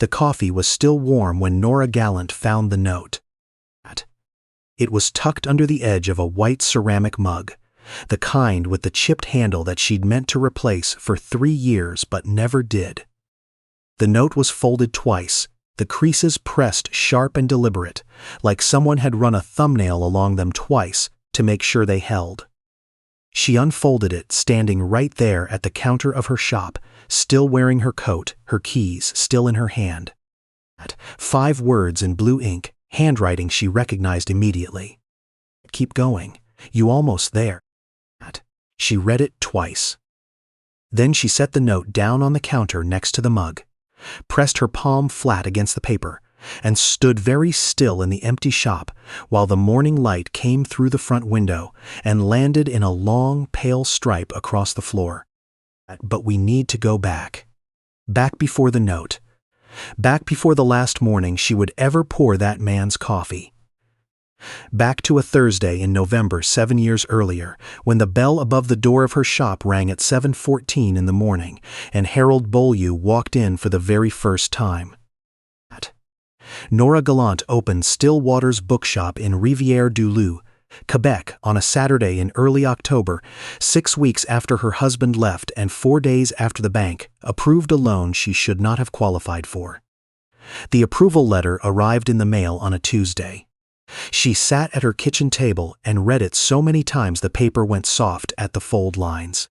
The coffee was still warm when Nora Gallant found the note. It was tucked under the edge of a white ceramic mug, the kind with the chipped handle that she'd meant to replace for 3 years but never did. The note was folded twice, the creases pressed sharp and deliberate, like someone had run a thumbnail along them twice to make sure they held. She unfolded it, standing right there at the counter of her shop, still wearing her coat, her keys still in her hand. 5 words in blue ink, handwriting she recognized immediately. "Keep going. You almost there." She read it twice. Then she set the note down on the counter next to the mug, pressed her palm flat against the paper, and stood very still in the empty shop while the morning light came through the front window and landed in a long, pale stripe across the floor. But we need to go back. Back before the note. Back before the last morning she would ever pour that man's coffee. Back to a Thursday in November 7 years earlier, when the bell above the door of her shop rang at 7:14 in the morning, and Harold Beaulieu walked in for the very first time. Nora Gallant opened Still Waters Bookshop in Rivière-du-Loup, Quebec, on a Saturday in early October, 6 weeks after her husband left and 4 days after the bank approved a loan she should not have qualified for. The approval letter arrived in the mail on a Tuesday. She sat at her kitchen table and read it so many times the paper went soft at the fold lines.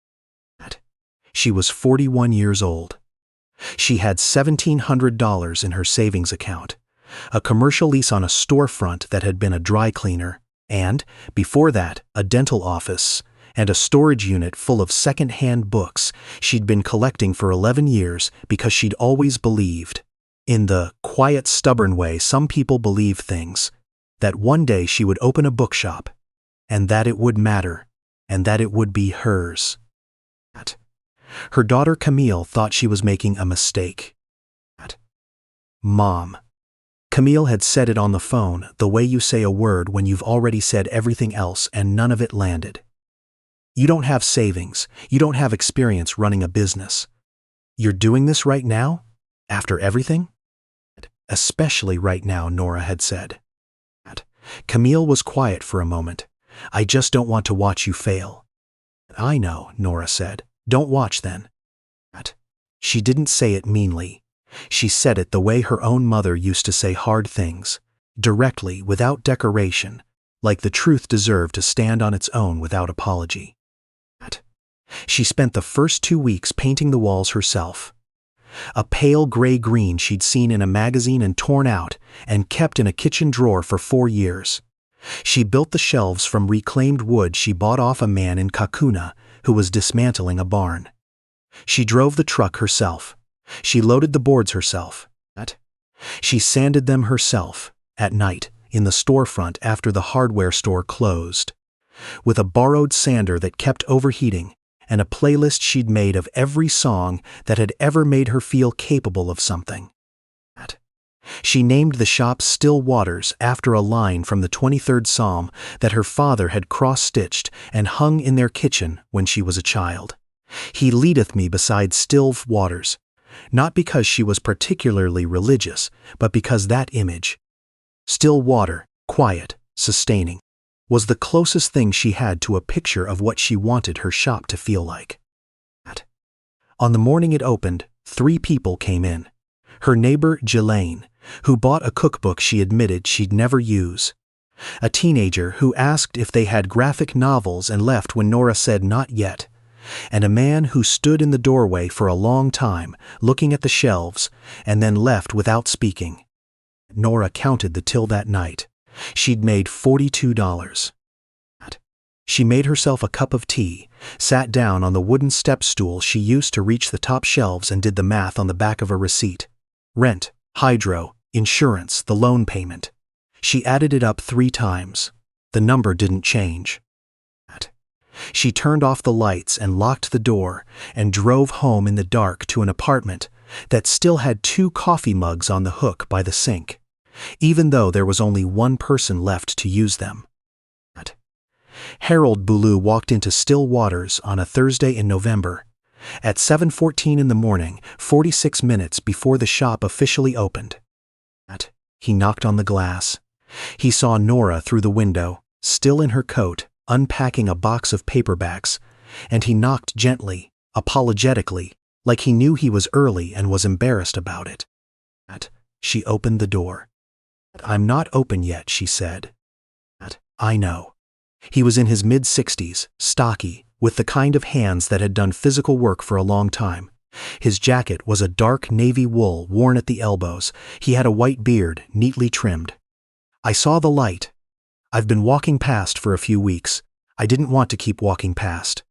She was 41 years old. She had $1,700 in her savings account, a commercial lease on a storefront that had been a dry cleaner, and, before that, a dental office, and a storage unit full of second-hand books she'd been collecting for 11 years because she'd always believed, in the quiet, stubborn way some people believe things, that one day she would open a bookshop, and that it would matter, and that it would be hers. Her daughter Camille thought she was making a mistake. "Mom." Camille had said it on the phone, the way you say a word when you've already said everything else and none of it landed. "You don't have savings. You don't have experience running a business. You're doing this right now? After everything?" "Especially right now," Nora had said. Camille was quiet for a moment. "I just don't want to watch you fail." "I know," Nora said. "Don't watch then." She didn't say it meanly. She said it the way her own mother used to say hard things, directly, without decoration, like the truth deserved to stand on its own without apology. She spent the first 2 weeks painting the walls herself. A pale gray-green she'd seen in a magazine and torn out and kept in a kitchen drawer for 4 years. She built the shelves from reclaimed wood she bought off a man in Kakuna who was dismantling a barn. She drove the truck herself. She loaded the boards herself. She sanded them herself, at night, in the storefront after the hardware store closed, with a borrowed sander that kept overheating and a playlist she'd made of every song that had ever made her feel capable of something. She named the shop Still Waters after a line from the 23rd Psalm that her father had cross-stitched and hung in their kitchen when she was a child. "He leadeth me beside still waters," not because she was particularly religious, but because that image, still water, quiet, sustaining, was the closest thing she had to a picture of what she wanted her shop to feel like. On the morning it opened, 3 people came in. Her neighbor, Jelaine, who bought a cookbook she admitted she'd never use. A teenager who asked if they had graphic novels and left when Nora said not yet. And a man who stood in the doorway for a long time, looking at the shelves, and then left without speaking. Nora counted the till that night. She'd made $42. She made herself a cup of tea, sat down on the wooden step stool she used to reach the top shelves and did the math on the back of a receipt. Rent, hydro, insurance, the loan payment. She added it up 3 times. The number didn't change. She turned off the lights and locked the door and drove home in the dark to an apartment that still had 2 coffee mugs on the hook by the sink, even though there was only 1 person left to use them. Harold Beaulieu walked into Still Waters on a Thursday in November, At 7:14 in the morning, 46 minutes before the shop officially opened. He knocked on the glass. He saw Nora through the window, still in her coat, unpacking a box of paperbacks, and he knocked gently, apologetically, like he knew he was early and was embarrassed about it. She opened the door. "I'm not open yet," she said. "I know." He was in his mid-60s, stocky, with the kind of hands that had done physical work for a long time. His jacket was a dark navy wool worn at the elbows. He had a white beard, neatly trimmed. "I saw the light. I've been walking past for a few weeks. I didn't want to keep walking past."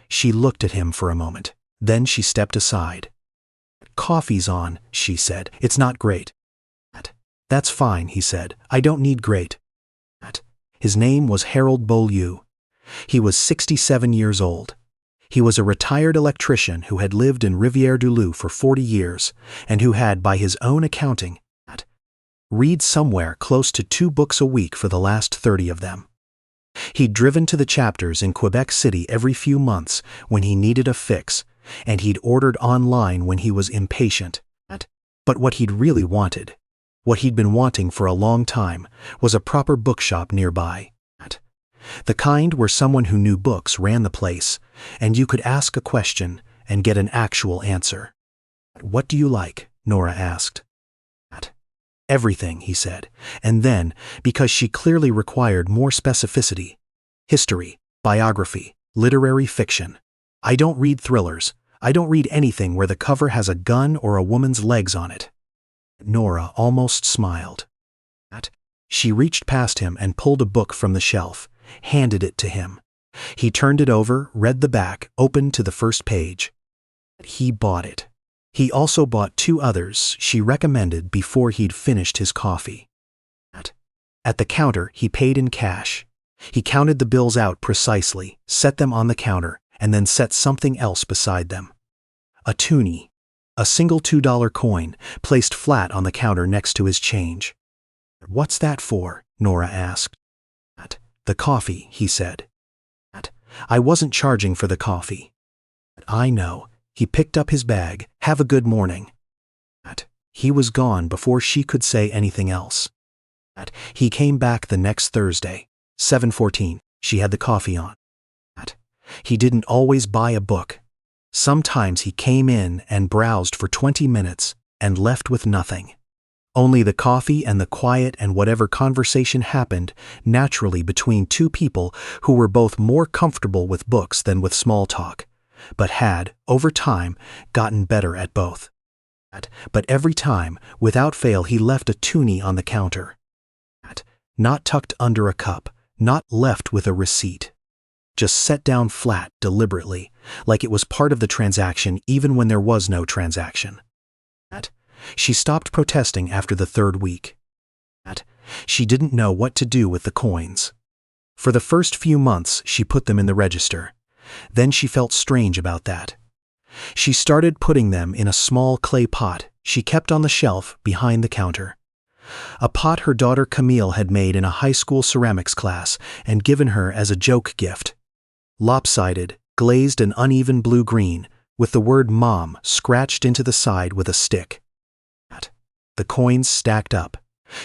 She looked at him for a moment. Then she stepped aside. "Coffee's on," she said. "It's not great." "That's fine," he said. "I don't need great." His name was Harold Beaulieu. He was 67 years old. He was a retired electrician who had lived in Rivière-du-Loup for 40 years and who had, by his own accounting, read somewhere close to 2 books a week for the last 30 of them. He'd driven to the chapters in Quebec City every few months when he needed a fix, and he'd ordered online when he was impatient. But what he'd really wanted, what he'd been wanting for a long time, was a proper bookshop nearby. The kind where someone who knew books ran the place, and you could ask a question and get an actual answer. "What do you like?" Nora asked. "Everything," he said, and then, because she clearly required more specificity, "history, biography, literary fiction. I don't read thrillers. I don't read anything where the cover has a gun or a woman's legs on it." Nora almost smiled. She reached past him and pulled a book from the shelf, handed it to him. He turned it over, read the back, opened to the first page. He bought it. He also bought 2 others she recommended before he'd finished his coffee. At the counter, he paid in cash. He counted the bills out precisely, set them on the counter, and then set something else beside them. A toonie, a single $2 coin, placed flat on the counter next to his change. "What's that for?" Nora asked. "The coffee," he said. "I wasn't charging for the coffee." "I know." He picked up his bag. "Have a good morning." He was gone before she could say anything else. He came back the next Thursday, 7:14. She had the coffee on. He didn't always buy a book. Sometimes he came in and browsed for 20 minutes and left with nothing. Only the coffee and the quiet and whatever conversation happened naturally between 2 people who were both more comfortable with books than with small talk, but had, over time, gotten better at both. But every time, without fail, he left a toonie on the counter. Not tucked under a cup, not left with a receipt. Just set down flat, deliberately, like it was part of the transaction even when there was no transaction. She stopped protesting after the 3rd week. She didn't know what to do with the coins. For the first few months, she put them in the register. Then she felt strange about that. She started putting them in a small clay pot she kept on the shelf behind the counter. A pot her daughter Camille had made in a high school ceramics class and given her as a joke gift. Lopsided, glazed and uneven blue-green, with the word Mom scratched into the side with a stick. The coins stacked up.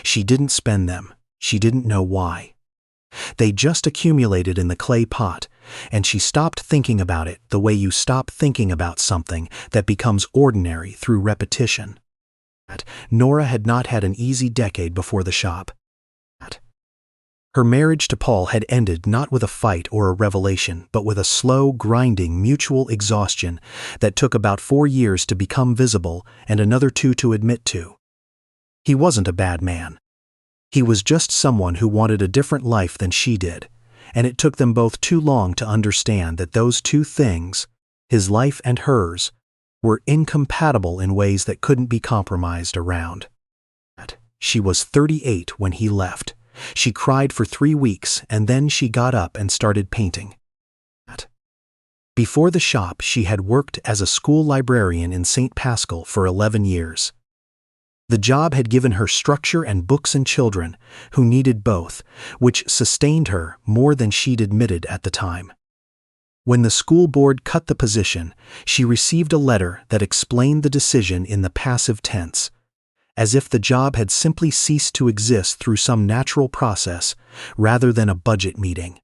She didn't spend them. She didn't know why. They just accumulated in the clay pot, and she stopped thinking about it the way you stop thinking about something that becomes ordinary through repetition. Nora had not had an easy decade before the shop. Her marriage to Paul had ended not with a fight or a revelation, but with a slow, grinding, mutual exhaustion that took about 4 years to become visible and another 2 to admit to. He wasn't a bad man. He was just someone who wanted a different life than she did, and it took them both too long to understand that those 2 things, his life and hers, were incompatible in ways that couldn't be compromised around. She was 38 when he left. She cried for 3 weeks, and then she got up and started painting. Before the shop, she had worked as a school librarian in St. Pascal for 11 years. The job had given her structure and books and children, who needed both, which sustained her more than she'd admitted at the time. When the school board cut the position, she received a letter that explained the decision in the passive tense, as if the job had simply ceased to exist through some natural process rather than a budget meeting.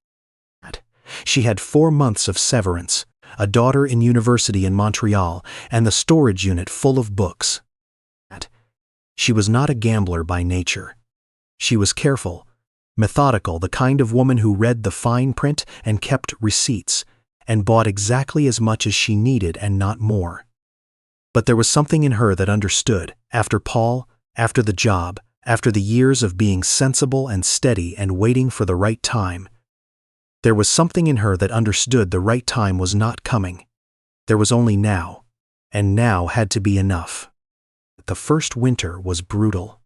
She had 4 months of severance, a daughter in university in Montreal, and the storage unit full of books. She was not a gambler by nature. She was careful, methodical, the kind of woman who read the fine print and kept receipts, and bought exactly as much as she needed and not more. But there was something in her that understood, after Paul, after the job, after the years of being sensible and steady and waiting for the right time. There was something in her that understood the right time was not coming. There was only now, and now had to be enough. The first winter was brutal.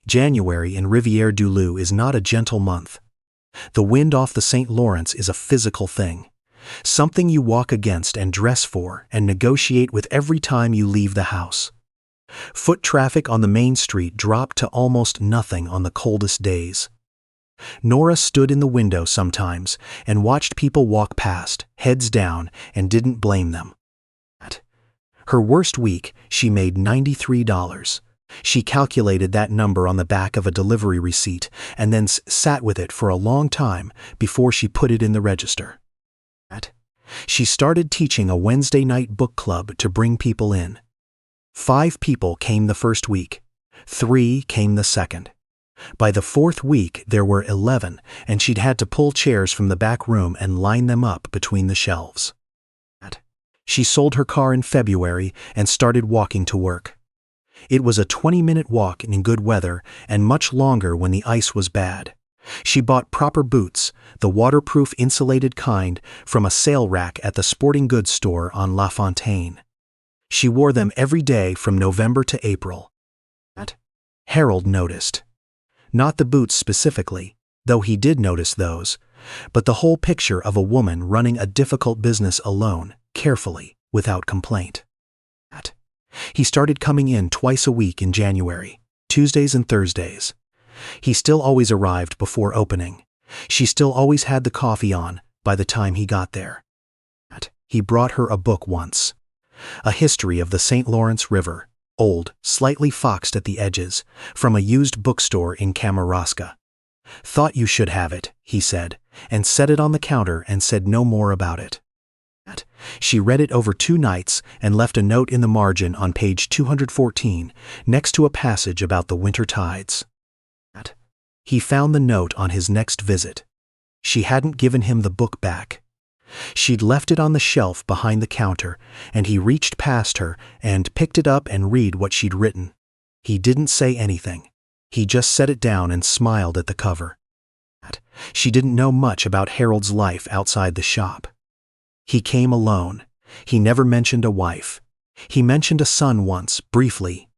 January in Rivière-du-Loup is not a gentle month. The wind off the St. Lawrence is a physical thing, something you walk against and dress for and negotiate with every time you leave the house. Foot traffic on the main street dropped to almost nothing on the coldest days. Nora stood in the window sometimes and watched people walk past, heads down, and didn't blame them. Her worst week, she made $93. She calculated that number on the back of a delivery receipt and then sat with it for a long time before she put it in the register. She started teaching a Wednesday night book club to bring people in. 5 people came the first week. 3 came the second. By the 4th week, there were 11, and she'd had to pull chairs from the back room and line them up between the shelves. She sold her car in February and started walking to work. It was a 20-minute walk in good weather and much longer when the ice was bad. She bought proper boots, the waterproof insulated kind, from a sale rack at the sporting goods store on La Fontaine. She wore them every day from November to April. Harold noticed. Not the boots specifically, though he did notice those, but the whole picture of a woman running a difficult business alone, carefully, without complaint. He started coming in twice a week in January, Tuesdays and Thursdays. He still always arrived before opening. She still always had the coffee on by the time he got there. He brought her a book once, a history of the St. Lawrence River, old, slightly foxed at the edges, from a used bookstore in Kamouraska. "Thought you should have it," he said, and set it on the counter and said no more about it. She read it over 2 nights and left a note in the margin on page 214 next to a passage about the winter tides. He found the note on his next visit. She hadn't given him the book back. She'd left it on the shelf behind the counter, and he reached past her and picked it up and read what she'd written. He didn't say anything. He just set it down and smiled at the cover. She didn't know much about Harold's life outside the shop. He came alone. He never mentioned a wife. He mentioned a son once, briefly.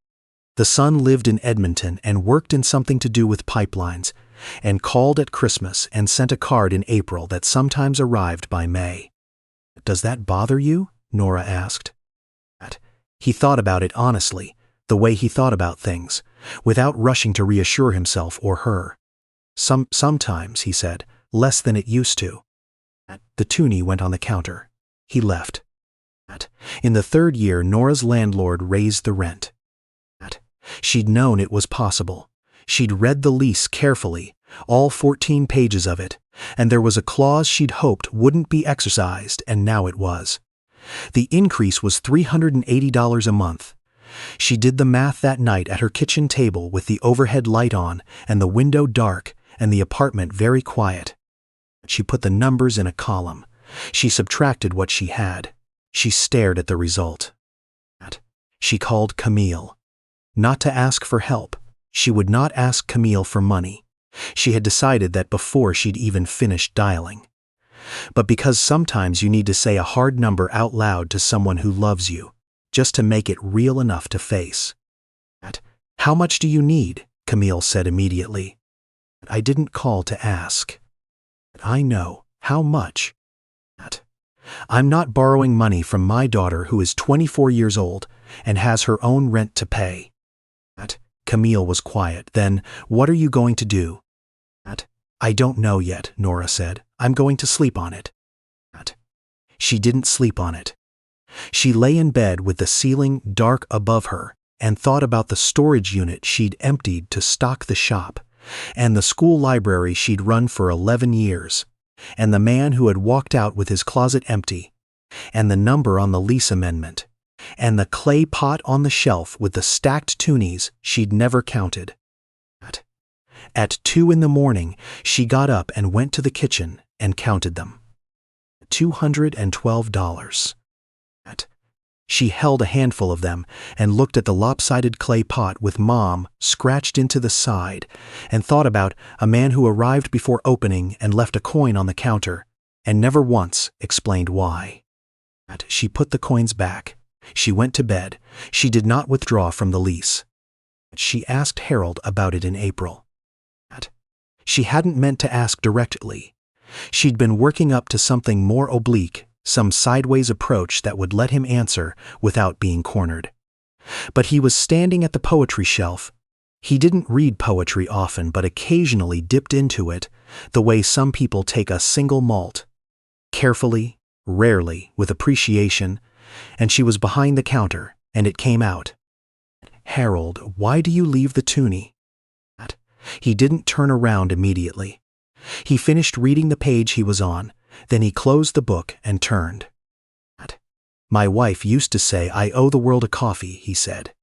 The son lived in Edmonton and worked in something to do with pipelines, and called at Christmas and sent a card in April that sometimes arrived by May. "Does that bother you?" Nora asked. He thought about it honestly, the way he thought about things, without rushing to reassure himself or her. Sometimes, he said, less than it used to. The toonie went on the counter. He left. In the 3rd year, Nora's landlord raised the rent. She'd known it was possible. She'd read the lease carefully, all 14 pages of it, and there was a clause she'd hoped wouldn't be exercised, and now it was. The increase was $380 a month. She did the math that night at her kitchen table with the overhead light on and the window dark and the apartment very quiet. She put the numbers in a column. She subtracted what she had. She stared at the result. She called Camille. Not to ask for help. She would not ask Camille for money. She had decided that before she'd even finished dialing. But because sometimes you need to say a hard number out loud to someone who loves you, just to make it real enough to face. "How much do you need?" Camille said immediately. "I didn't call to ask." "I know. How much?" "I'm not borrowing money from my daughter who is 24 years old and has her own rent to pay." Camille was quiet. Then, "What are you going to do?" "I don't know yet," Nora said. "I'm going to sleep on it." She didn't sleep on it. She lay in bed with the ceiling dark above her and thought about the storage unit she'd emptied to stock the shop, and the school library she'd run for 11 years, and the man who had walked out with his closet empty, and the number on the lease amendment, and the clay pot on the shelf with the stacked toonies she'd never counted. At 2 a.m, she got up and went to the kitchen and counted them. $212. She held a handful of them and looked at the lopsided clay pot with Mom scratched into the side and thought about a man who arrived before opening and left a coin on the counter and never once explained why. She put the coins back. She went to bed. She did not withdraw from the lease. She asked Harold about it in April. She hadn't meant to ask directly. She'd been working up to something more oblique, some sideways approach that would let him answer without being cornered. But he was standing at the poetry shelf. He didn't read poetry often, but occasionally dipped into it, the way some people take a single malt. Carefully, rarely, with appreciation, and she was behind the counter, and it came out. "Harold, why do you leave the toonie?" He didn't turn around immediately. He finished reading the page he was on, then he closed the book and turned. "My wife used to say I owe the world a coffee," he said.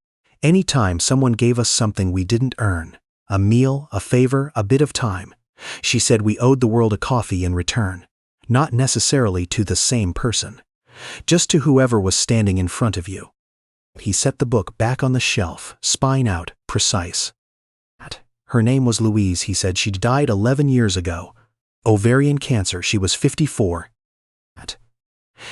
"Any time someone gave us something we didn't earn, a meal, a favor, a bit of time, she said we owed the world a coffee in return, not necessarily to the same person, just to whoever was standing in front of you." He set the book back on the shelf, spine out, precise. "Her name was Louise," he said. "She died 11 years ago. Ovarian cancer. She was 54.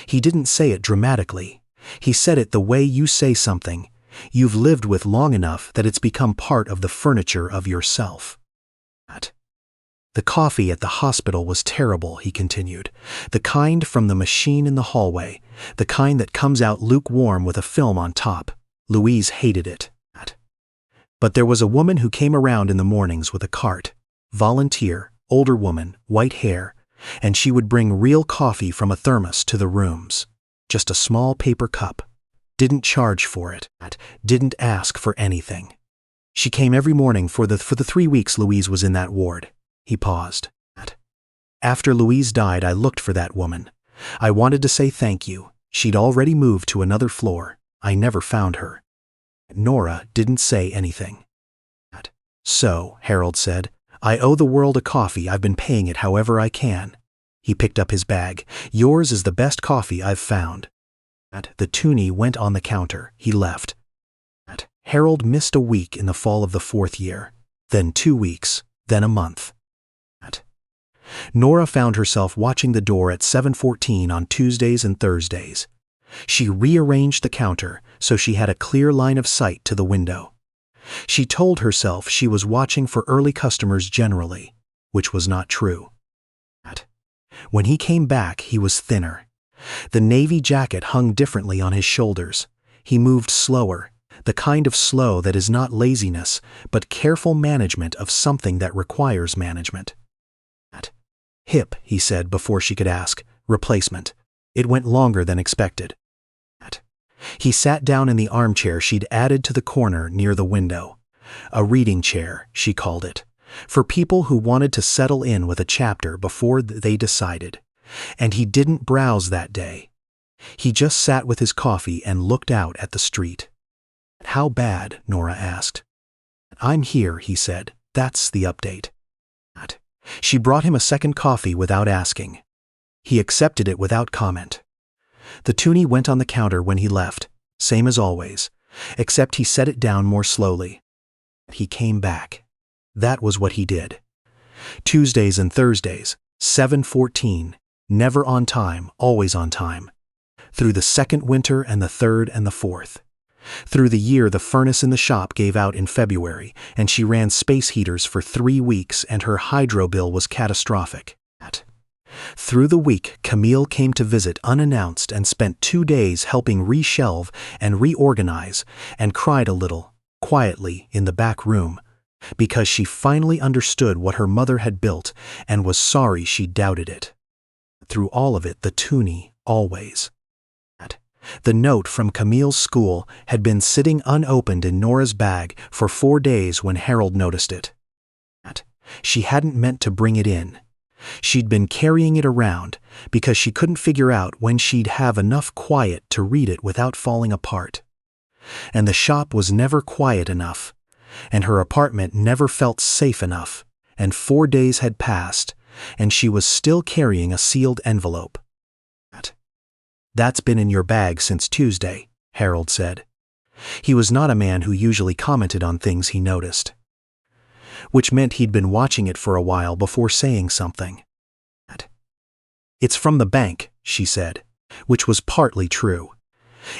He didn't say it dramatically. He said it the way you say something you've lived with long enough that it's become part of the furniture of yourself. "The coffee at the hospital was terrible," he continued. "The kind from the machine in the hallway, the kind that comes out lukewarm with a film on top. Louise hated it. But there was a woman who came around in the mornings with a cart, volunteer, older woman, white hair, and she would bring real coffee from a thermos to the rooms. Just a small paper cup. Didn't charge for it. Didn't ask for anything. She came every morning for the 3 weeks Louise was in that ward." He paused. "After Louise died, I looked for that woman. I wanted to say thank you. She'd already moved to another floor. I never found her." Nora didn't say anything. "So," Harold said, "I owe the world a coffee. I've been paying it however I can." He picked up his bag. "Yours is the best coffee I've found." The toonie went on the counter. He left. Harold missed a week in the fall of the 4th year, then 2 weeks, then a month. Nora found herself watching the door at 7:14 on Tuesdays and Thursdays. She rearranged the counter so she had a clear line of sight to the window. She told herself she was watching for early customers generally, which was not true. When he came back, he was thinner. The navy jacket hung differently on his shoulders. He moved slower, the kind of slow that is not laziness, but careful management of something that requires management. "Hip," he said before she could ask. "Replacement." It went longer than expected. He sat down in the armchair she'd added to the corner near the window. A reading chair, she called it, for people who wanted to settle in with a chapter before they decided. And he didn't browse that day. He just sat with his coffee and looked out at the street. "How bad?" Nora asked. "I'm here," he said. "That's the update." She brought him a second coffee without asking. He accepted it without comment. The toonie went on the counter when he left, same as always, except he set it down more slowly. He came back. That was what he did. Tuesdays and Thursdays, 7:14, never on time, always on time. Through the second winter and the third and the fourth. Through the year, the furnace in the shop gave out in February, and she ran space heaters for 3 weeks, and her hydro bill was catastrophic. Through the week, Camille came to visit unannounced and spent 2 days helping reshelve and reorganize, and cried a little, quietly, in the back room, because she finally understood what her mother had built and was sorry she doubted it. Through all of it, the toonie always. The note from Camille's school had been sitting unopened in Nora's bag for 4 days when Harold noticed it. She hadn't meant to bring it in. She'd been carrying it around because she couldn't figure out when she'd have enough quiet to read it without falling apart. And the shop was never quiet enough, and her apartment never felt safe enough, and 4 days had passed, and she was still carrying a sealed envelope. "That's been in your bag since Tuesday," Harold said. He was not a man who usually commented on things he noticed. Which meant he'd been watching it for a while before saying something. "It's from the bank," she said, which was partly true.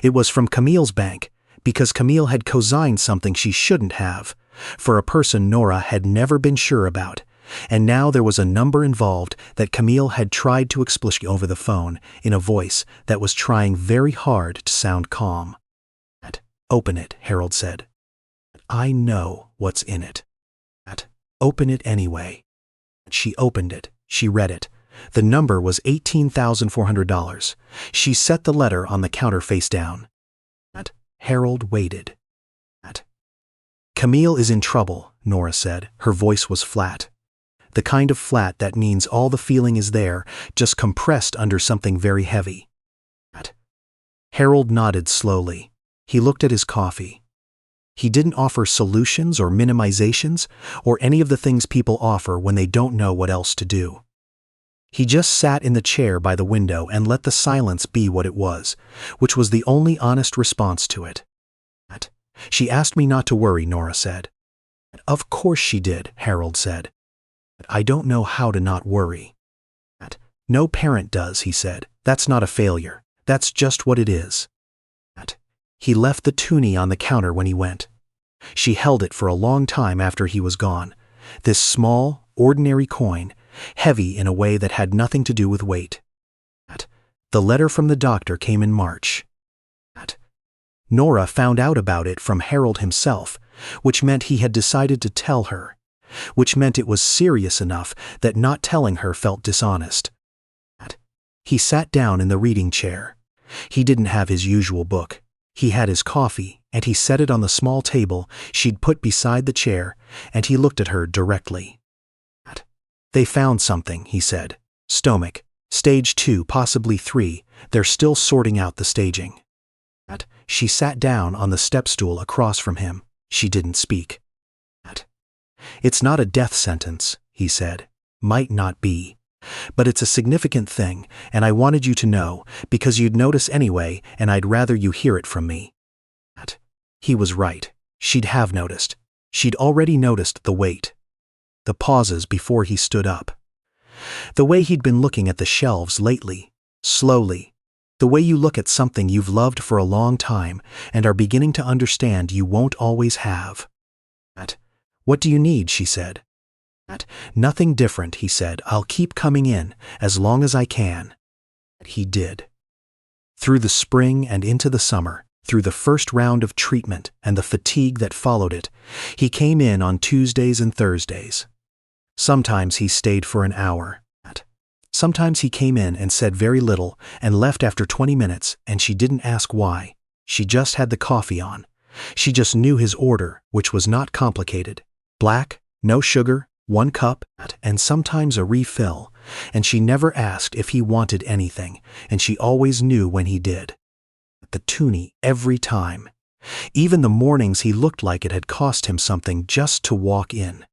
It was from Camille's bank, because Camille had co-signed something she shouldn't have, for a person Nora had never been sure about, and now there was a number involved that Camille had tried to explain over the phone in a voice that was trying very hard to sound calm. "Open it," Harold said. "I know what's in it." "Open it anyway." She opened it. She read it. The number was $18,400. She set the letter on the counter face down. Harold waited. "Camille is in trouble," Nora said. Her voice was flat. The kind of flat that means all the feeling is there, just compressed under something very heavy. Harold nodded slowly. He looked at his coffee. He didn't offer solutions or minimizations or any of the things people offer when they don't know what else to do. He just sat in the chair by the window and let the silence be what it was, which was the only honest response to it. "She asked me not to worry," Nora said. "Of course she did," Harold said. "I don't know how to not worry." "No parent does," he said. "That's not a failure. That's just what it is." He left the toonie on the counter when he went. She held it for a long time after he was gone, this small, ordinary coin, heavy in a way that had nothing to do with weight. The letter from the doctor came in March. Nora found out about it from Harold himself, which meant he had decided to tell her, which meant it was serious enough that not telling her felt dishonest. He sat down in the reading chair. He didn't have his usual book. He had his coffee, and he set it on the small table she'd put beside the chair, and he looked at her directly. "They found something," he said. "Stomach. Stage 2, possibly 3. They're still sorting out the staging." She sat down on the step stool across from him. She didn't speak. "It's not a death sentence," he said. "Might not be. But it's a significant thing, and I wanted you to know, because you'd notice anyway, and I'd rather you hear it from me." He was right. She'd have noticed. She'd already noticed the wait. The pauses before he stood up. The way he'd been looking at the shelves lately, slowly. The way you look at something you've loved for a long time and are beginning to understand you won't always have. "What do you need?" she said. "Nothing different," he said. "I'll keep coming in as long as I can." He did. Through the spring and into the summer, through the first round of treatment and the fatigue that followed it, he came in on Tuesdays and Thursdays. Sometimes he stayed for an hour. Sometimes he came in and said very little and left after 20 minutes, and she didn't ask why. She just had the coffee on. She just knew his order, which was not complicated. Black, no sugar, 1 cup, and sometimes a refill, and she never asked if he wanted anything, and she always knew when he did. The toonie every time. Even the mornings he looked like it had cost him something just to walk in.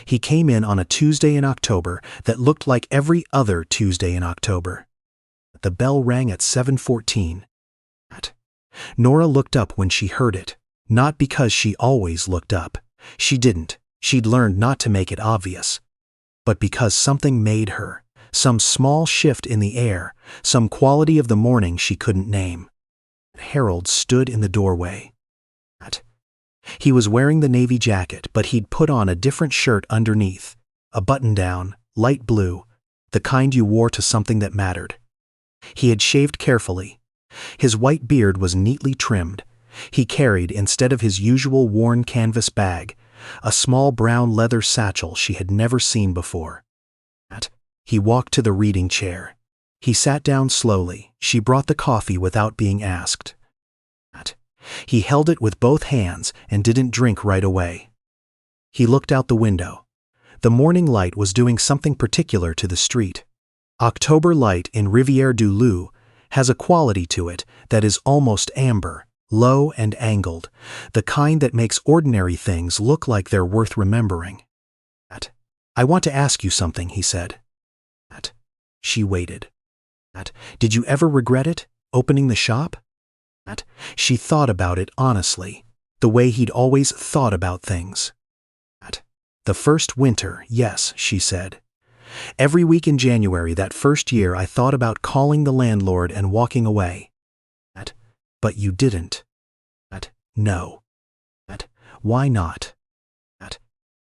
He came in on a Tuesday in October that looked like every other Tuesday in October. The bell rang at 7:14. Nora looked up when she heard it, not because she always looked up. She didn't. She'd learned not to make it obvious. But because something made her, some small shift in the air, some quality of the morning she couldn't name. Harold stood in the doorway. He was wearing the navy jacket, but he'd put on a different shirt underneath, a button-down, light blue, the kind you wore to something that mattered. He had shaved carefully. His white beard was neatly trimmed. He carried, instead of his usual worn canvas bag, a small brown leather satchel she had never seen before. He walked to the reading chair. He sat down slowly. She brought the coffee without being asked. He held it with both hands and didn't drink right away. He looked out the window. The morning light was doing something particular to the street. October light in Rivière-du-Loup has a quality to it that is almost amber, low and angled, the kind that makes ordinary things look like they're worth remembering. "I want to ask you something," he said. She waited. "Did you ever regret it, opening the shop?" She thought about it honestly, the way he'd always thought about things. "The first winter, yes," she said. "Every week in January that first year I thought about calling the landlord and walking away." "But you didn't." "No." "Why not?"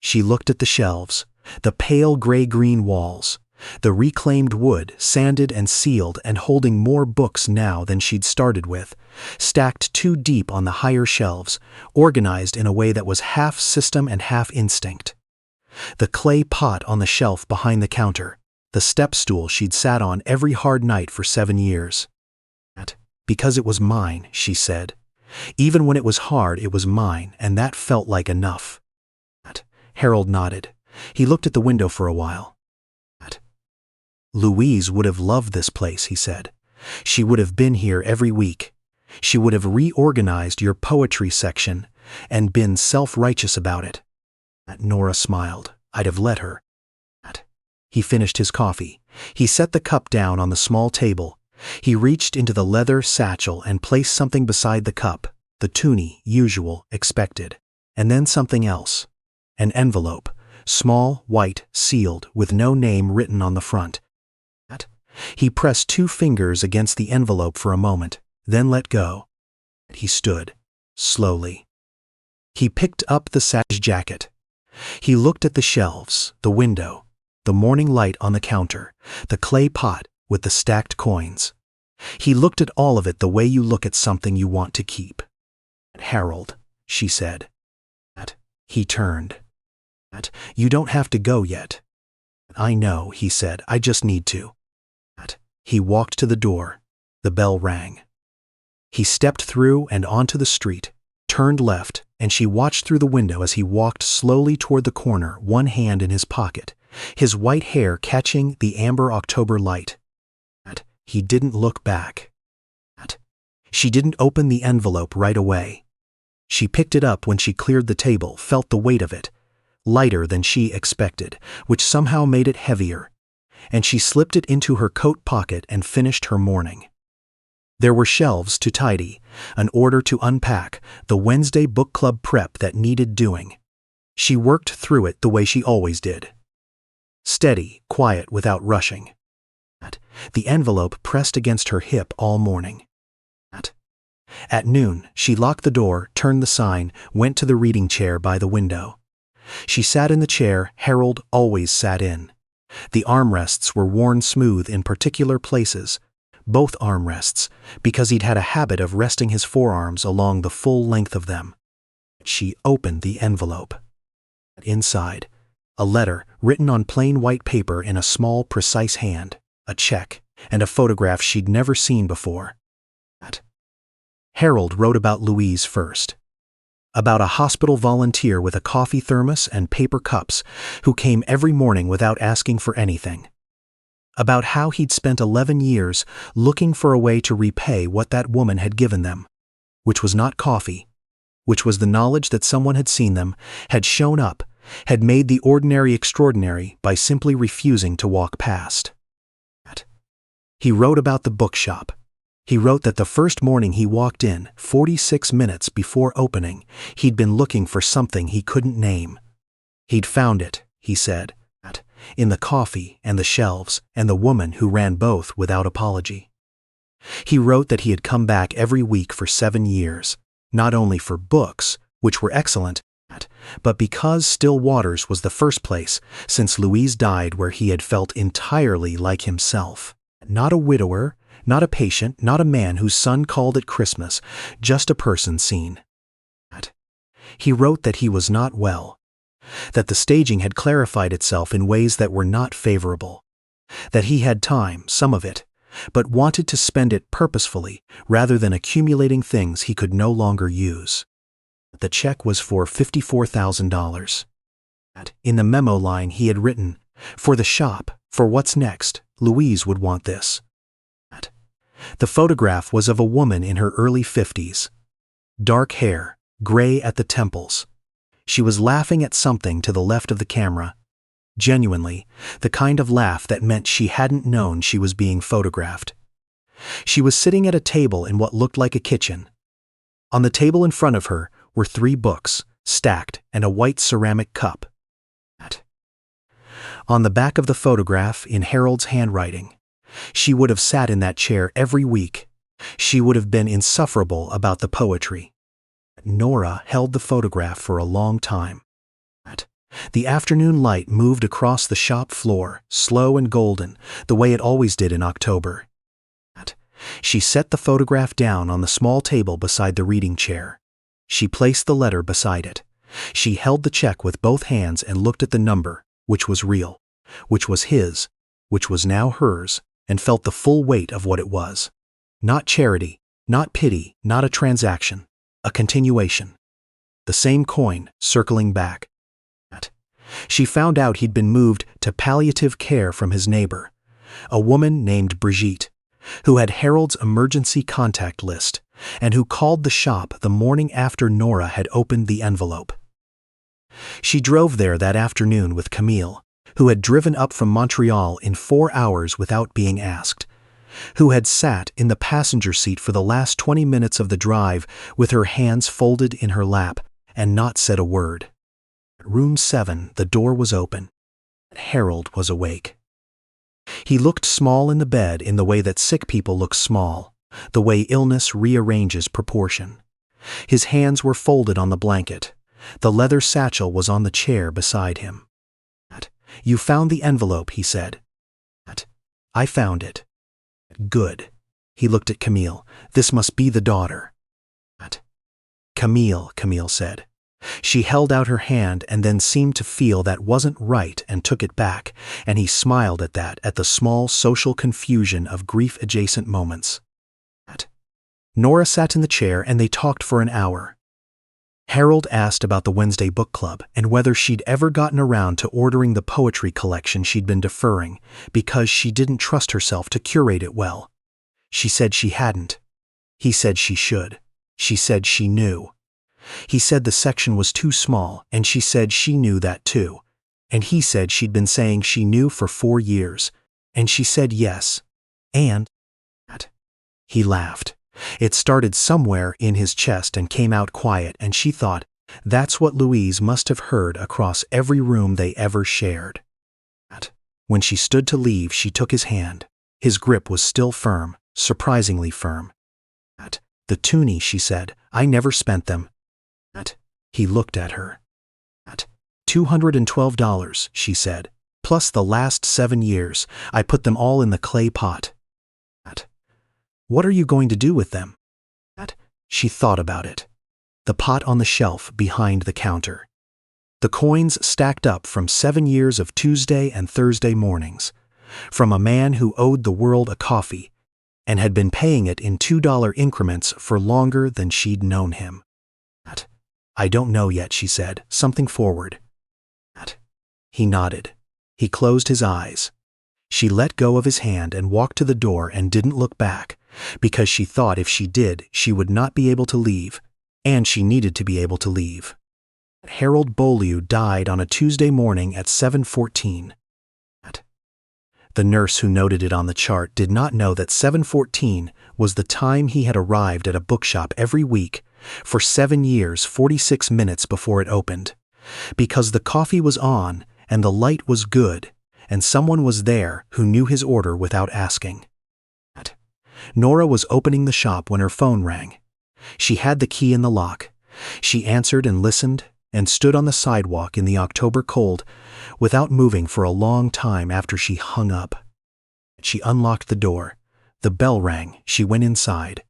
She looked at the shelves, the pale gray-green walls, the reclaimed wood, sanded and sealed and holding more books now than she'd started with, stacked too deep on the higher shelves, organized in a way that was half system and half instinct. The clay pot on the shelf behind the counter, the step stool she'd sat on every hard night for 7 years. "Because it was mine," she said. "Even when it was hard, it was mine, and that felt like enough." Harold nodded. He looked at the window for a while. "Louise would have loved this place," he said. "She would have been here every week. She would have reorganized your poetry section and been self-righteous about it." Nora smiled. "I'd have let her." He finished his coffee. He set the cup down on the small table. He reached into the leather satchel and placed something beside the cup, the toonie, usual, expected. And then something else. An envelope, small, white, sealed, with no name written on the front. He pressed 2 fingers against the envelope for a moment, then let go. He stood, slowly. He picked up the sash jacket. He looked at the shelves, the window, the morning light on the counter, the clay pot with the stacked coins. He looked at all of it the way you look at something you want to keep. "Harold," she said. He turned. "You don't have to go yet." "I know," he said. "I just need to." He walked to the door. The bell rang. He stepped through and onto the street, turned left, and she watched through the window as he walked slowly toward the corner, one hand in his pocket, his white hair catching the amber October light. He didn't look back. She didn't open the envelope right away. She picked it up when she cleared the table, felt the weight of it, lighter than she expected, which somehow made it heavier, and she slipped it into her coat pocket and finished her morning. There were shelves to tidy, an order to unpack, the Wednesday book club prep that needed doing. She worked through it the way she always did. Steady, quiet, without rushing. The envelope pressed against her hip all morning. At noon, she locked the door, turned the sign, went to the reading chair by the window. She sat in the chair Harold always sat in. The armrests were worn smooth in particular places, both armrests, because he'd had a habit of resting his forearms along the full length of them. She opened the envelope. Inside, a letter written on plain white paper in a small, precise hand, a check, and a photograph she'd never seen before. Harold wrote about Louise first. About a hospital volunteer with a coffee thermos and paper cups who came every morning without asking for anything. About how he'd spent 11 years looking for a way to repay what that woman had given them, which was not coffee, which was the knowledge that someone had seen them, had shown up, had made the ordinary extraordinary by simply refusing to walk past. He wrote about the bookshop. He wrote that the first morning he walked in, 46 minutes before opening, he'd been looking for something he couldn't name. He'd found it, he said, in the coffee and the shelves and the woman who ran both without apology. He wrote that he had come back every week for 7 years, not only for books, which were excellent, but because Still Waters was the first place since Louise died where he had felt entirely like himself. Not a widower, not a patient, not a man whose son called at Christmas, just a person seen. He wrote that he was not well, that the staging had clarified itself in ways that were not favorable, that he had time, some of it, but wanted to spend it purposefully rather than accumulating things he could no longer use. The check was for $54,000. In the memo line he had written, "For the shop, for what's next, Louise would want this." The photograph was of a woman in her early 50s. Dark hair, gray at the temples. She was laughing at something to the left of the camera. Genuinely, the kind of laugh that meant she hadn't known she was being photographed. She was sitting at a table in what looked like a kitchen. On the table in front of her were 3 books, stacked, and a white ceramic cup. On the back of the photograph, in Harold's handwriting, "She would have sat in that chair every week. She would have been insufferable about the poetry." Nora held the photograph for a long time. The afternoon light moved across the shop floor, slow and golden, the way it always did in October. She set the photograph down on the small table beside the reading chair. She placed the letter beside it. She held the check with both hands and looked at the number, which was real, which was his, which was now hers, and felt the full weight of what it was. Not charity, not pity, not a transaction, a continuation. The same coin, circling back. She found out he'd been moved to palliative care from his neighbor, a woman named Brigitte, who had Harold's emergency contact list, and who called the shop the morning after Nora had opened the envelope. She drove there that afternoon with Camille, who had driven up from Montreal in 4 hours without being asked, who had sat in the passenger seat for the last 20 minutes of the drive with her hands folded in her lap and not said a word. Room 7, the door was open. Harold was awake. He looked small in the bed in the way that sick people look small, the way illness rearranges proportion. His hands were folded on the blanket. The leather satchel was on the chair beside him. "You found the envelope," he said. "I found it." "Good." He looked at Camille. "This must be the daughter." "Camille," Camille said. She held out her hand and then seemed to feel that wasn't right and took it back, and he smiled at that, at the small social confusion of grief-adjacent moments. Nora sat in the chair and they talked for an hour. Harold asked about the Wednesday book club and whether she'd ever gotten around to ordering the poetry collection she'd been deferring because she didn't trust herself to curate it well. She said she hadn't. He said she should. She said she knew. He said the section was too small, and she said she knew that too. And he said she'd been saying she knew for 4 years, and she said yes. And he laughed. It started somewhere in his chest and came out quiet, and she thought, that's what Louise must have heard across every room they ever shared. When she stood to leave, she took his hand. His grip was still firm, surprisingly firm. "The toonie," she said, "I never spent them." He looked at her. $212, she said, "plus the last 7 years. I put them all in the clay pot." "What are you going to do with them?" She thought about it. The pot on the shelf behind the counter. The coins stacked up from 7 years of Tuesday and Thursday mornings, from a man who owed the world a coffee and had been paying it in $2 increments for longer than she'd known him. "I don't know yet," she said, something forward. He nodded. He closed his eyes. She let go of his hand and walked to the door and didn't look back, because she thought if she did, she would not be able to leave, and she needed to be able to leave. Harold Beaulieu died on a Tuesday morning at 7:14. The nurse who noted it on the chart did not know that 7:14 was the time he had arrived at a bookshop every week for 7 years, 46 minutes before it opened, because the coffee was on and the light was good, and someone was there who knew his order without asking. Nora was opening the shop when her phone rang. She had the key in the lock. She answered and listened and stood on the sidewalk in the October cold without moving for a long time after she hung up. She unlocked the door. The bell rang. She went inside.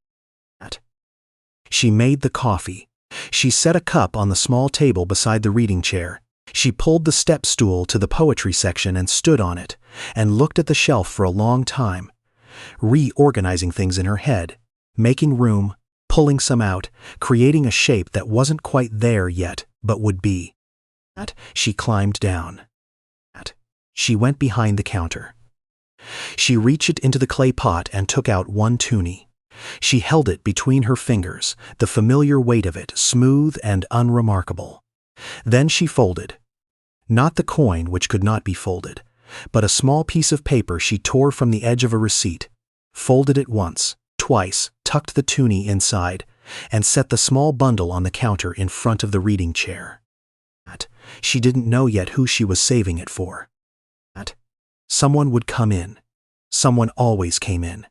She made the coffee. She set a cup on the small table beside the reading chair. She pulled the step stool to the poetry section and stood on it, and looked at the shelf for a long time. reorganizing things in her head, making room, pulling some out, creating a shape that wasn't quite there yet, but would be. She climbed down. She went behind the counter. She reached into the clay pot and took out one toonie. She held it between her fingers, the familiar weight of it smooth and unremarkable. Then she folded. Not the coin, which could not be folded, but a small piece of paper she tore from the edge of a receipt, folded it once, twice, tucked the toonie inside, and set the small bundle on the counter in front of the reading chair. She didn't know yet who she was saving it for. Someone would come in. Someone always came in.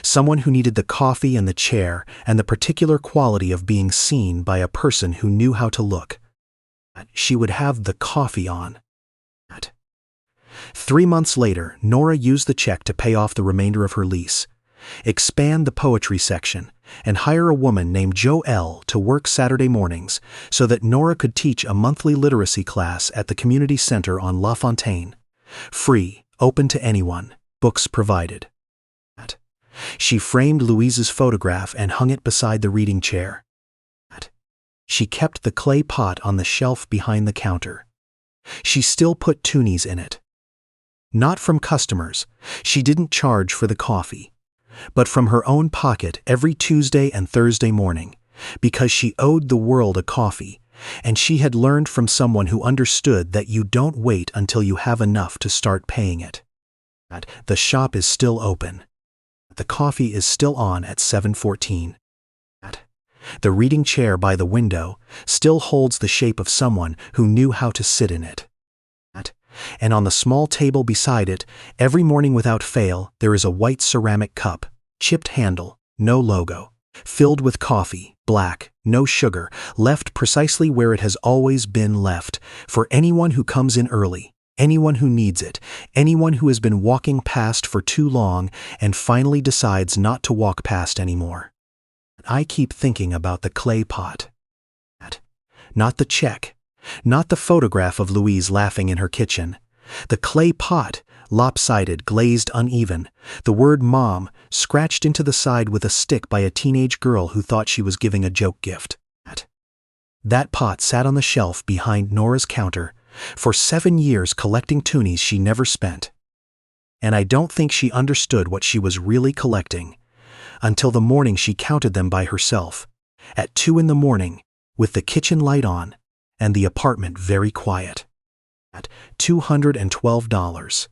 Someone who needed the coffee and the chair and the particular quality of being seen by a person who knew how to look. She would have the coffee on. 3 months later, Nora used the check to pay off the remainder of her lease, expand the poetry section, and hire a woman named Joelle to work Saturday mornings so that Nora could teach a monthly literacy class at the community center on La Fontaine. Free, open to anyone, books provided. She framed Louise's photograph and hung it beside the reading chair. She kept the clay pot on the shelf behind the counter. She still put toonies in it. Not from customers, she didn't charge for the coffee, but from her own pocket every Tuesday and Thursday morning, because she owed the world a coffee, and she had learned from someone who understood that you don't wait until you have enough to start paying it. The shop is still open. The coffee is still on at 7:14. The reading chair by the window still holds the shape of someone who knew how to sit in it. And on the small table beside it, every morning without fail, there is a white ceramic cup, chipped handle, no logo, filled with coffee, black, no sugar, left precisely where it has always been left, for anyone who comes in early, anyone who needs it, anyone who has been walking past for too long and finally decides not to walk past anymore. I keep thinking about the clay pot. Not the check, not the photograph of Louise laughing in her kitchen. The clay pot, lopsided, glazed, uneven, the word mom scratched into the side with a stick by a teenage girl who thought she was giving a joke gift. That pot sat on the shelf behind Nora's counter for 7 years collecting toonies she never spent. And I don't think she understood what she was really collecting until the morning she counted them by herself, at 2 a.m, with the kitchen light on and the apartment very quiet. At $212.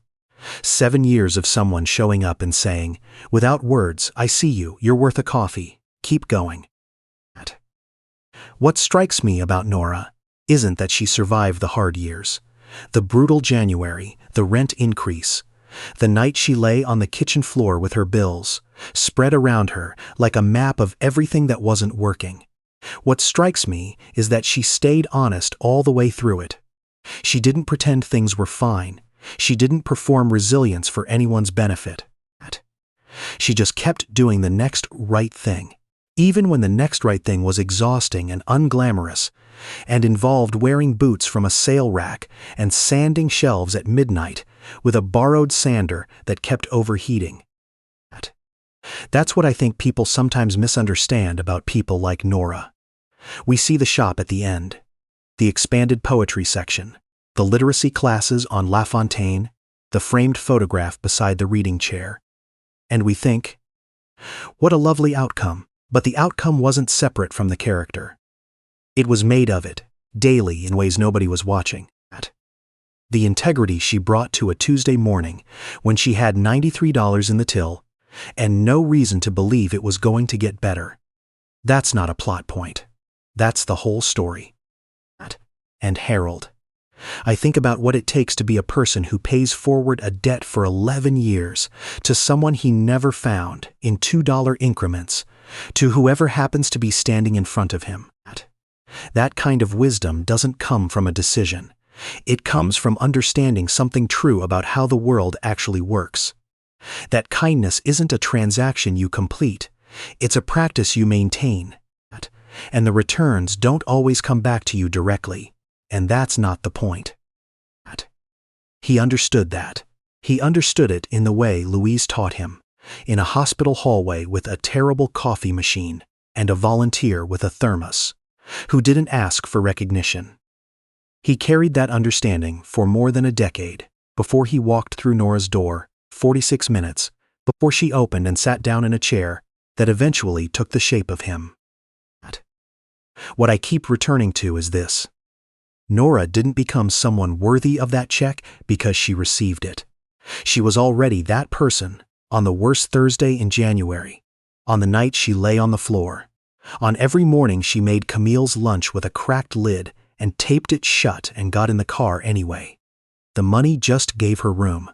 7 years of someone showing up and saying, without words, I see you, you're worth a coffee, keep going. What strikes me about Nora isn't that she survived the hard years, the brutal January, the rent increase, the night she lay on the kitchen floor with her bills spread around her like a map of everything that wasn't working. What strikes me is that she stayed honest all the way through it. She didn't pretend things were fine. She didn't perform resilience for anyone's benefit. She just kept doing the next right thing, even when the next right thing was exhausting and unglamorous, and involved wearing boots from a sale rack and sanding shelves at midnight with a borrowed sander that kept overheating. That's what I think people sometimes misunderstand about people like Nora. We see the shop at the end, the expanded poetry section, the literacy classes on La Fontaine, the framed photograph beside the reading chair, and we think, what a lovely outcome, but the outcome wasn't separate from the character. It was made of it, daily in ways nobody was watching. The integrity she brought to a Tuesday morning when she had $93 in the till and no reason to believe it was going to get better. That's not a plot point. That's the whole story. And Harold. I think about what it takes to be a person who pays forward a debt for 11 years to someone he never found in $2 increments, to whoever happens to be standing in front of him. That kind of wisdom doesn't come from a decision. It comes from understanding something true about how the world actually works. That kindness isn't a transaction you complete, it's a practice you maintain. And the returns don't always come back to you directly, and that's not the point. He understood that. He understood it in the way Louise taught him, in a hospital hallway with a terrible coffee machine and a volunteer with a thermos, who didn't ask for recognition. He carried that understanding for more than a decade before he walked through Nora's door, 46 minutes before she opened and sat down in a chair that eventually took the shape of him. What I keep returning to is this. Nora didn't become someone worthy of that check because she received it. She was already that person on the worst Thursday in January, on the night she lay on the floor, on every morning she made Camille's lunch with a cracked lid and taped it shut and got in the car anyway. The money just gave her room.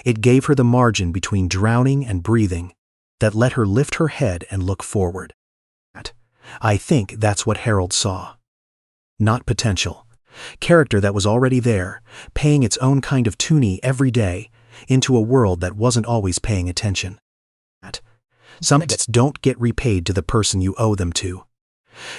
It gave her the margin between drowning and breathing that let her lift her head and look forward. I think that's what Harold saw. Not potential. Character that was already there, paying its own kind of toonie every day, into a world that wasn't always paying attention. Some debts don't get repaid to the person you owe them to.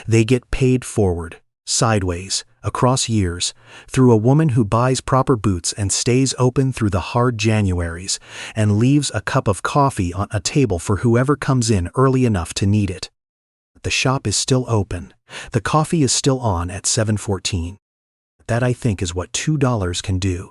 They get paid forward, sideways, across years, through a woman who buys proper boots and stays open through the hard Januaries and leaves a cup of coffee on a table for whoever comes in early enough to need it. The shop is still open. The coffee is still on at 7:14. That, I think, is what $2 can do.